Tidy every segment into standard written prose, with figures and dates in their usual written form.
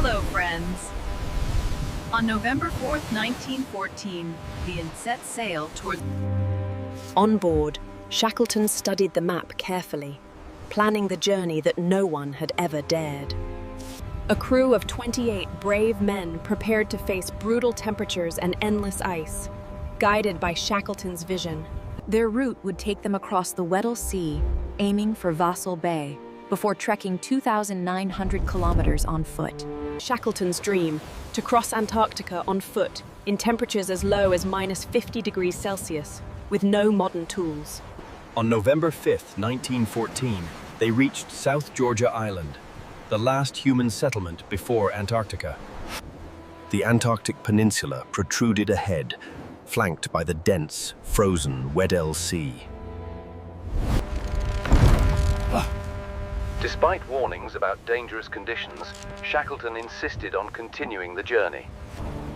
Hello, friends. On November 4th, 1914, the Inn set sail towards... On board, Shackleton studied the map carefully, planning the journey that no one had ever dared. A crew of 28 brave men prepared to face brutal temperatures and endless ice, guided by Shackleton's vision. Their route would take them across the Weddell Sea, aiming for Vassal Bay, before trekking 2,900 kilometers on foot. Shackleton's dream, to cross Antarctica on foot in temperatures as low as -50 degrees Celsius, with no modern tools. On November 5th, 1914, they reached South Georgia Island, the last human settlement before Antarctica. The Antarctic Peninsula protruded ahead, flanked by the dense, frozen Weddell Sea. Despite warnings about dangerous conditions, Shackleton insisted on continuing the journey.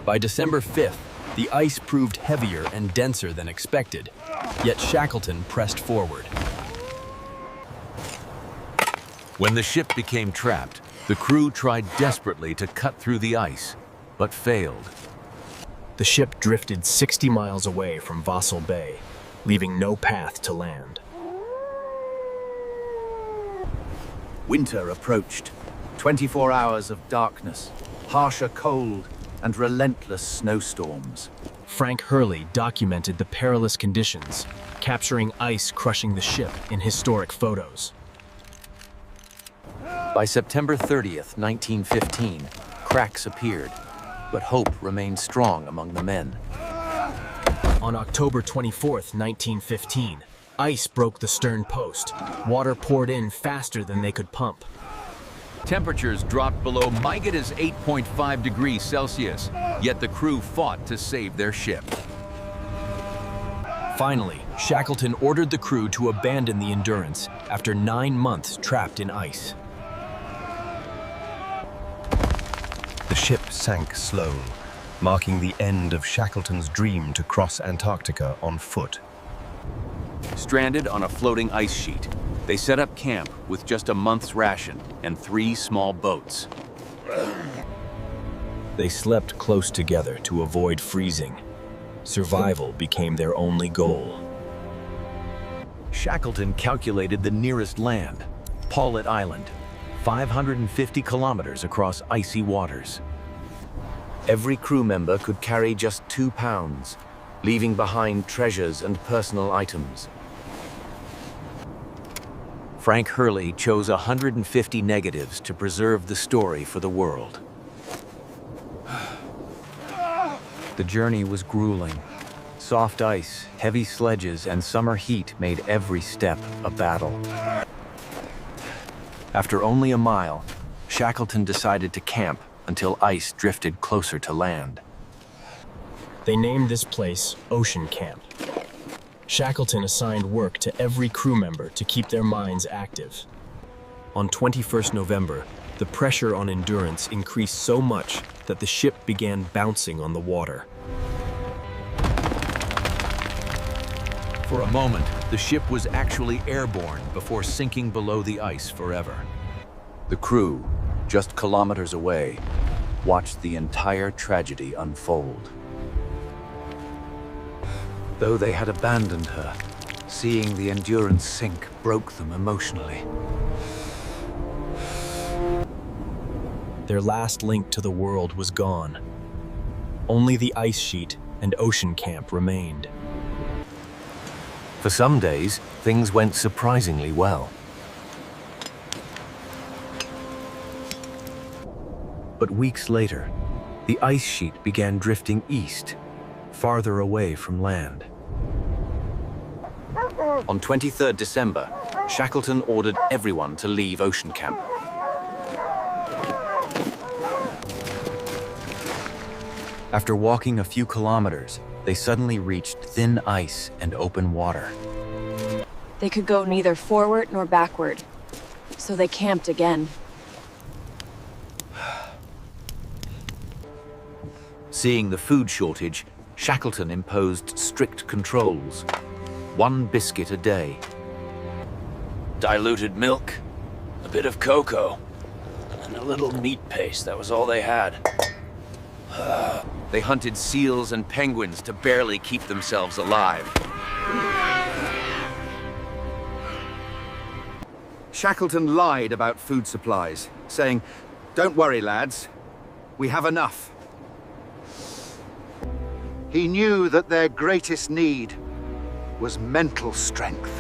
By December 5th, the ice proved heavier and denser than expected, yet Shackleton pressed forward. When the ship became trapped, the crew tried desperately to cut through the ice, but failed. The ship drifted 60 miles away from Vassal Bay, leaving no path to land. Winter approached. 24 hours of darkness, harsher cold, and relentless snowstorms. Frank Hurley documented the perilous conditions, capturing ice crushing the ship in historic photos. By September 30th, 1915, cracks appeared, but hope remained strong among the men. On October 24th, 1915, ice broke the stern post. Water poured in faster than they could pump. Temperatures dropped below -8.5 degrees Celsius, yet the crew fought to save their ship. Finally, Shackleton ordered the crew to abandon the Endurance after 9 months trapped in ice. The ship sank slow, marking the end of Shackleton's dream to cross Antarctica on foot. Stranded on a floating ice sheet, they set up camp with just a month's ration and 3 small boats. They slept close together to avoid freezing. Survival became their only goal. Shackleton calculated the nearest land, Paulet Island, 550 kilometers across icy waters. Every crew member could carry just 2 pounds, leaving behind treasures and personal items. Frank Hurley chose 150 negatives to preserve the story for the world. The journey was grueling. Soft ice, heavy sledges, and summer heat made every step a battle. After only a mile, Shackleton decided to camp until ice drifted closer to land. They named this place Ocean Camp. Shackleton assigned work to every crew member to keep their minds active. On 21st November, the pressure on Endurance increased so much that the ship began bouncing on the water. For a moment, the ship was actually airborne before sinking below the ice forever. The crew, just kilometers away, watched the entire tragedy unfold. Though they had abandoned her, seeing the Endurance sink broke them emotionally. Their last link to the world was gone. Only the ice sheet and Ocean Camp remained. For some days, things went surprisingly well. But weeks later, the ice sheet began drifting east, farther away from land. On 23rd December, Shackleton ordered everyone to leave Ocean Camp. After walking a few kilometers, they suddenly reached thin ice and open water. They could go neither forward nor backward, so they camped again. Seeing the food shortage, Shackleton imposed strict controls. 1 biscuit a day. Diluted milk, a bit of cocoa, and a little meat paste. That was all they had. They hunted seals and penguins to barely keep themselves alive. Shackleton lied about food supplies, saying, "Don't worry, lads. We have enough." He knew that their greatest need was mental strength.